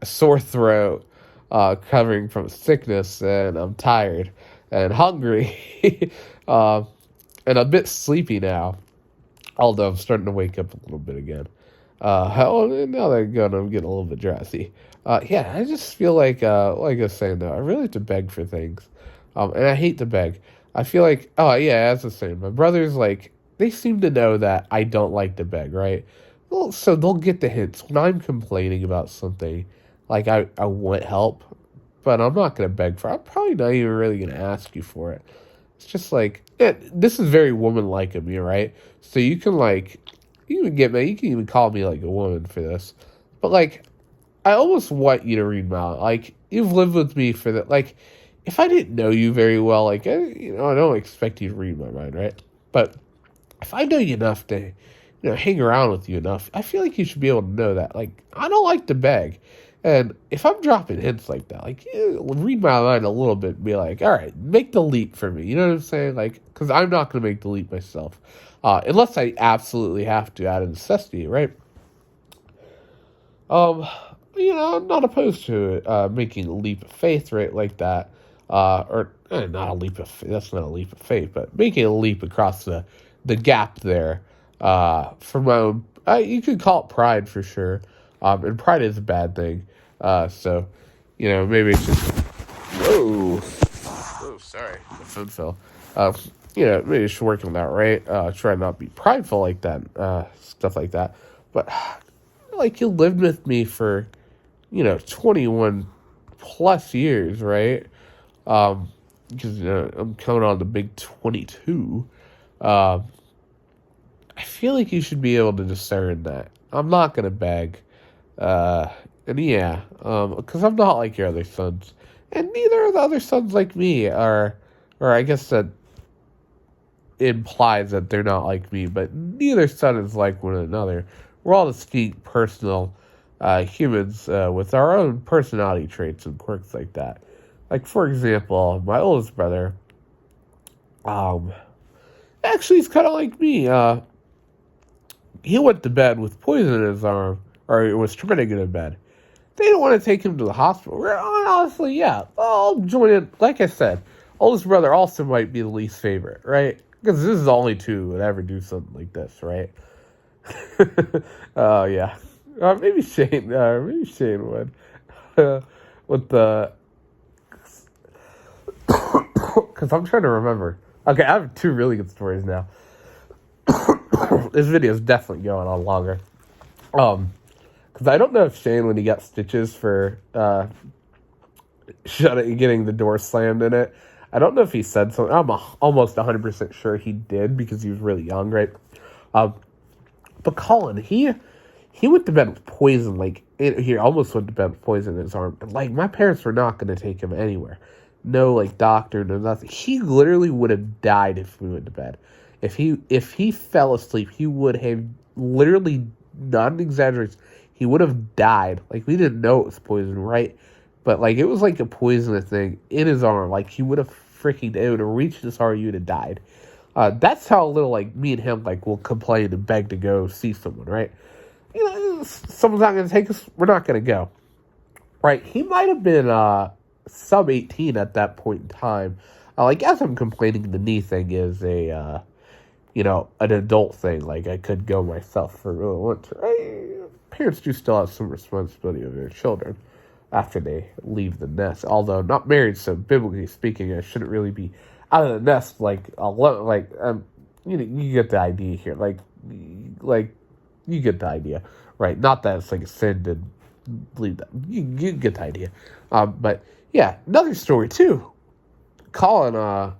sore throat, covering from sickness, and I'm tired and hungry, uh, and a bit sleepy now. Although I'm starting to wake up a little bit again. Now that I'm getting a little bit drowsy. Yeah, I just feel like I was saying though, I really have to beg for things. And I hate to beg. I feel like, oh yeah, as I was saying, my brothers, like, they seem to know that I don't like to beg, right? Well, so they'll get the hints. When I'm complaining about something, like, I want help, but I'm not going to beg for it. I'm probably not even really going to ask you for it. It's just like, this is very woman-like of me, right? So you can, like, you can even call me, like, a woman for this. But, like, I almost want you to read my mind. Like, you've lived with me for that. Like, if I didn't know you very well, like, I don't expect you to read my mind, right? But if I know you enough to, hang around with you enough, I feel like you should be able to know that. Like, I don't like to beg. And if I'm dropping hints like that, like, read my mind a little bit and be like, all right, make the leap for me. You know what I'm saying? Like, because I'm not going to make the leap myself. Unless I absolutely have to out of necessity, right? Um, I'm not opposed to it, making a leap of faith, right, like that. Not a leap of faith, that's not a leap of faith, but making a leap across the gap there, for my own, you could call it pride for sure. And pride is a bad thing. So, maybe it's just, whoa. Oh, sorry, the phone fell. Maybe just working on that, right? Try not to be prideful like that, stuff like that. But, like, you lived with me for, 21 plus years, right? Because, I'm coming on the big 22. I feel like you should be able to discern that. I'm not going to beg. And yeah, because I'm not like your other sons. And neither are the other sons like me, or I guess that implies that they're not like me, but neither son is like one another. We're all distinct, personal humans with our own personality traits and quirks like that. Like, for example, my oldest brother, actually, he's kind of like me. He went to bed with poison in his arm, or was trying to get in bed. They didn't want to take him to the hospital. Honestly, yeah, I'll join in. Like I said, oldest brother also might be the least favorite, right? Because this is the only two who would ever do something like this, right? Oh, yeah. Maybe Shane would. With the... Because I'm trying to remember. Okay, I have two really good stories now. This video is definitely going on longer. Because I don't know if Shane, when he got stitches for getting the door slammed in it, I don't know if he said something. I'm almost 100% sure he did because he was really young, right? But Colin, he went to bed with poison. Like, he almost went to bed with poison in his arm. Like, my parents were not going to take him anywhere. No, like, doctor, no nothing. He literally would have died if we went to bed. If he fell asleep, he would have literally, not an exaggeration, he would have died. Like, we didn't know it was poison, right? But, like, it was like a poisonous thing in his arm. Like, he would have it would have reached his heart, he would have died. That's how little, like, me and him, like, will complain and beg to go see someone, right? Someone's not going to take us, we're not going to go. Right? He might have been, sub 18 at that point in time. Like, as I'm complaining, the knee thing is an adult thing. Like, I could go myself for really want to. Parents do still have some responsibility over their children after they leave the nest. Although not married, so biblically speaking, I shouldn't really be out of the nest. You get the idea here. Like you get the idea, right? Not that it's like a sin to leave that. You get the idea. But yeah, another story too. Colin,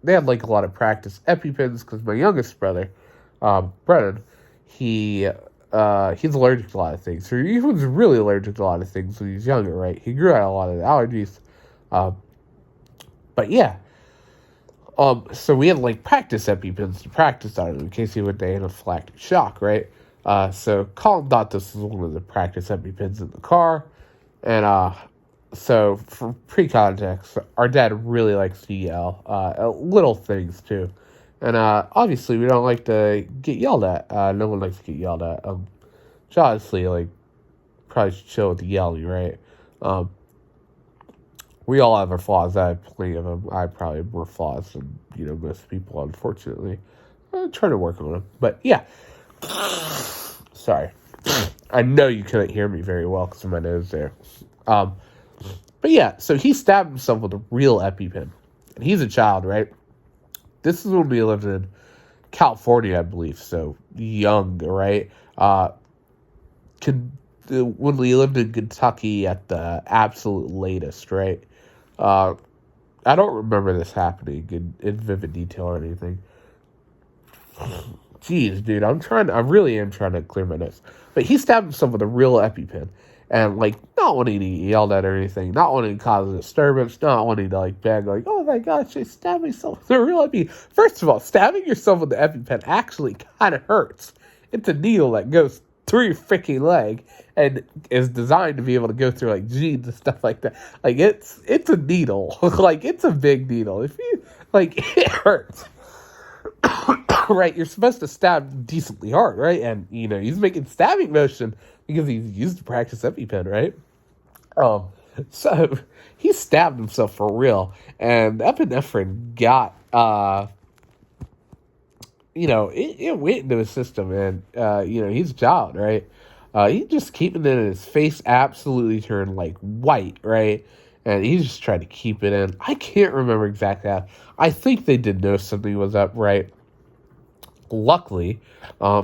they had like a lot of practice EpiPens because my youngest brother, Brennan, he's allergic to a lot of things. So he was really allergic to a lot of things when he was younger, right? He grew out a lot of the allergies. But yeah. So we had like practice EpiPens to practice on him in case he went to anaphylactic shock, right? So Colin thought this was one of the practice EpiPens in the car. And so for pre-context, our dad really likes to yell. Little things too. And obviously, we don't like to get yelled at. No one likes to get yelled at. So honestly, like, probably should chill with the yelling, right? Um, we all have our flaws. I have plenty of them. I probably have more flaws than, most people, unfortunately. I'm trying to work on them. But, yeah. Sorry. I know you couldn't hear me very well because of my nose there. But, yeah, so he stabbed himself with a real EpiPen. And he's a child, right? This is when we lived in California, I believe. So, young, right? When we lived in Kentucky at the absolute latest, right? I don't remember this happening in vivid detail or anything. Jeez, dude, I really am trying to clear my nose. But he stabbed himself with a real EpiPen. And, like, not wanting to get yelled at or anything, not wanting to cause a disturbance, not wanting to, like, beg, like, oh my gosh, I stabbed myself with a real EpiPen. First of all, stabbing yourself with the EpiPen actually kind of hurts. It's a needle that goes through your freaking leg and is designed to be able to go through, like, jeans and stuff like that. Like, it's a needle. Like, it's a big needle. If you, like, it hurts. Right, you're supposed to stab decently hard, right? And, he's making stabbing motion because he's used to practice EpiPen, right? So he stabbed himself for real, and epinephrine got, it went into his system, and, he's a child, right? He just keeping it in his face absolutely turned, like, white, right? And he just tried to keep it in. I can't remember exactly how. I think they did know something was up, right? Luckily, they're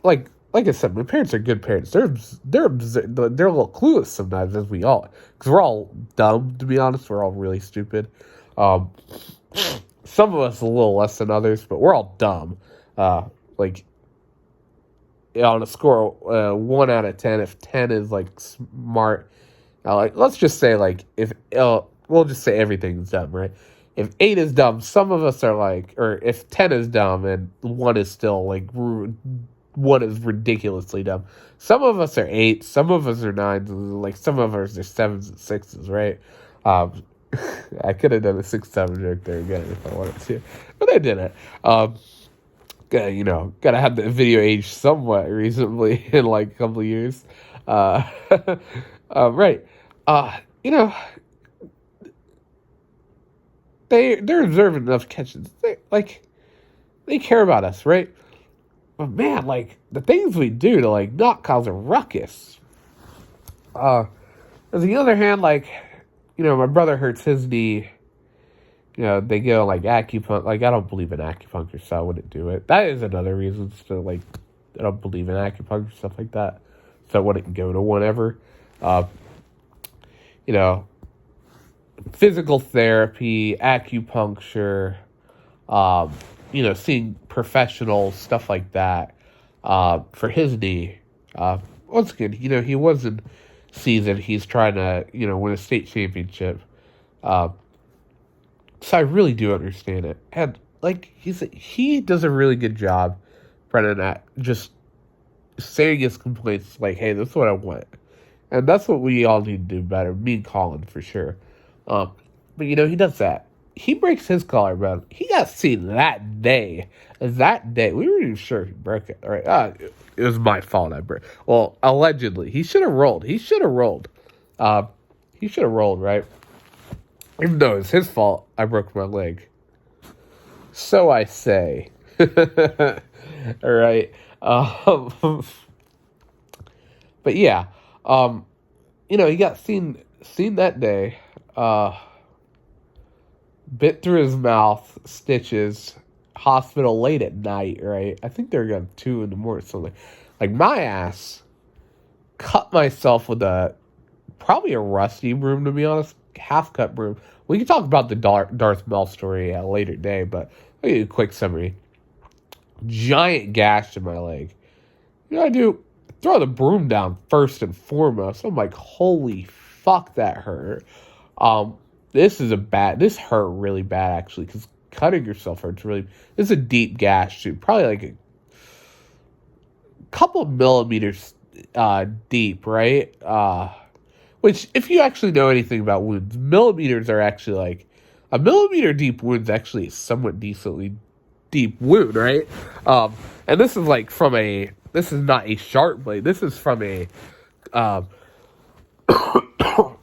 like I said, my parents are good parents. They're a little clueless sometimes, as we all, because we're all dumb. To be honest, we're all really stupid. Some of us a little less than others, but we're all dumb. Like on a score 1 out of 10, if 10 is like smart, like let's just say like if we'll just say everything's dumb, right? If 8 is dumb, some of us are like, or if 10 is dumb and 1 is still like, 1 is ridiculously dumb. Some of us are 8, some of us are 9s, like some of us are 7s and 6s, right? I could have done a 6-7 joke there again if I wanted to, but I didn't. Gotta have the video age somewhat reasonably in like a couple of years. Right. They're observant enough catches. They care about us, right? But man, like the things we do to like not cause a ruckus. On the other hand, like, my brother hurts his knee. They go like acupuncture. Like I don't believe in acupuncture, so I wouldn't do it. That is another reason to like I don't believe in acupuncture, stuff like that. So I wouldn't go to one ever. Physical therapy, acupuncture, seeing professionals, stuff like that, for his knee. Once again, he was in season. He's trying to, win a state championship. So I really do understand it. And, like, he does a really good job, Brennan, at just saying his complaints, like, hey, this is what I want. And that's what we all need to do better. Me and Colin, for sure. But, he does that. He breaks his collarbone. He got seen that day. That day. We weren't even sure if he broke it. Right? It was my fault I broke. Well, allegedly. He should have rolled. He should have rolled, right? Even though it's his fault, I broke my leg. So I say. All right. But yeah. He got seen that day. Bit through his mouth, stitches, hospital late at night, right? I think they were going 2 in the morning, something. Like, my ass cut myself with probably a rusty broom, to be honest, half-cut broom. We can talk about the Darth Maul story at a later day, but I'll give you a quick summary. Giant gash in my leg. I do? Throw the broom down first and foremost. I'm like, holy fuck, that hurt. This hurt really bad, actually, because cutting yourself hurts really. This is a deep gash, too. Probably like a couple millimeters deep, right? Which, if you actually know anything about wounds, millimeters are actually a millimeter deep wound's actually a somewhat decently deep wound, right? And this is like this is not a sharp blade. This is from a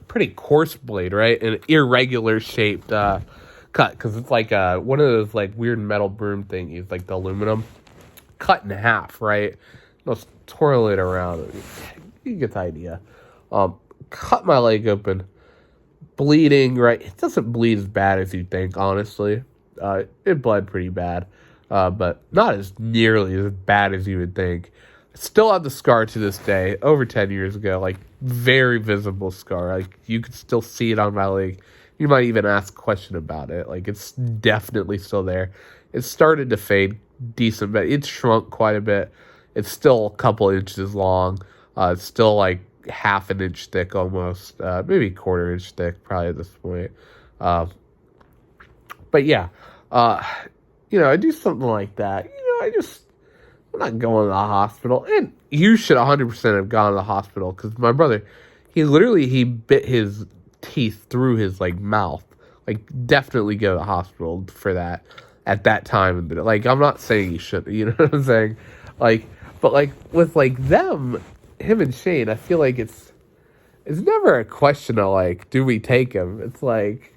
pretty coarse blade, right? An irregular shaped cut, because it's like one of those like weird metal broom thingies, like the aluminum, cut in half, right? Let's twirl it around. You get the idea. Cut my leg open, bleeding, right? It doesn't bleed as bad as you think, honestly. It bled pretty bad, but not as nearly as bad as you would think. Still have the scar to this day, over 10 years ago, like, very visible scar. Like, you could still see it on my leg. You might even ask a question about it. Like, it's definitely still there. It started to fade decent, but it shrunk quite a bit. It's still a couple inches long. It's still, like, half an inch thick almost. Maybe a quarter inch thick, probably at this point. But, yeah. I do something like that. I'm not going to the hospital. And you should 100% have gone to the hospital, because my brother, he bit his teeth through his, like, mouth. Like, definitely go to the hospital for that at that time. Like, I'm not saying you shouldn't, you know what I'm saying? Like, but, like, with, like, him and Shane, I feel like it's never a question of, like, do we take him? It's like,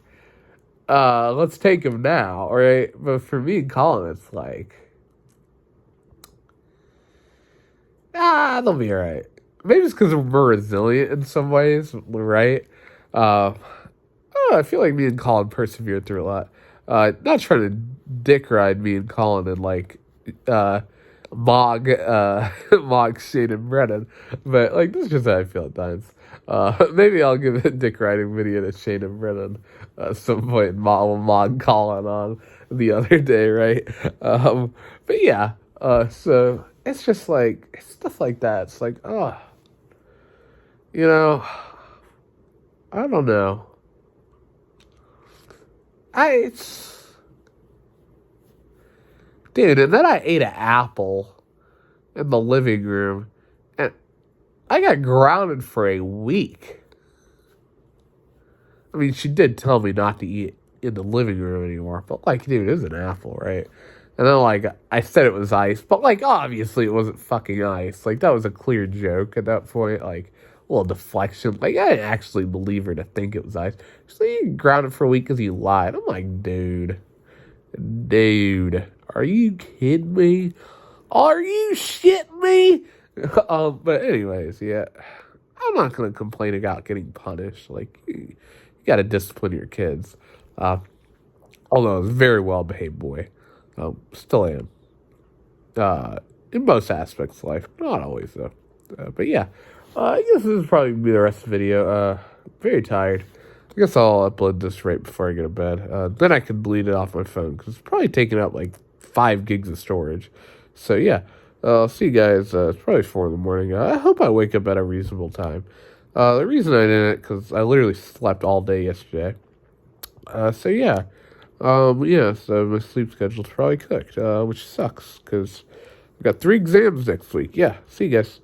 let's take him now, right? But for me and Colin, it's like, they'll be alright. Maybe it's because we're resilient in some ways, right? I feel like me and Colin persevered through a lot. Not trying to dick ride me and Colin and like mog Shane and Brennan, but like this is just how I feel at times. Maybe I'll give a dick riding video to Shane and Brennan at some point, and mog Colin on the other day, right? But yeah, so it's just like, it's stuff like that. It's like, I don't know. Dude, and then I ate an apple in the living room, and I got grounded for a week. I mean, she did tell me not to eat in the living room anymore, but like, dude, it was an apple, right? And then, like, I said it was ice, but, like, obviously it wasn't fucking ice. Like, that was a clear joke at that point. Like, a little deflection. Like, I didn't actually believe her to think it was ice. She's like, you grounded for a week because you lied. I'm like, dude, are you kidding me? Are you shitting me? But anyways, yeah, I'm not going to complain about getting punished. Like, you got to discipline your kids. Although I was a very well-behaved boy. Still am. In most aspects of life. Not always, though. But yeah. I guess this is probably be the rest of the video. Very tired. I guess I'll upload this right before I go to bed. Then I can delete it off my phone, because it's probably taking up like 5 gigs of storage. So yeah. I'll see you guys. It's probably 4 in the morning. I hope I wake up at a reasonable time. The reason I didn't, because I literally slept all day yesterday. So yeah. So my sleep schedule's probably cooked, which sucks, because I've got 3 exams next week. Yeah, see you guys.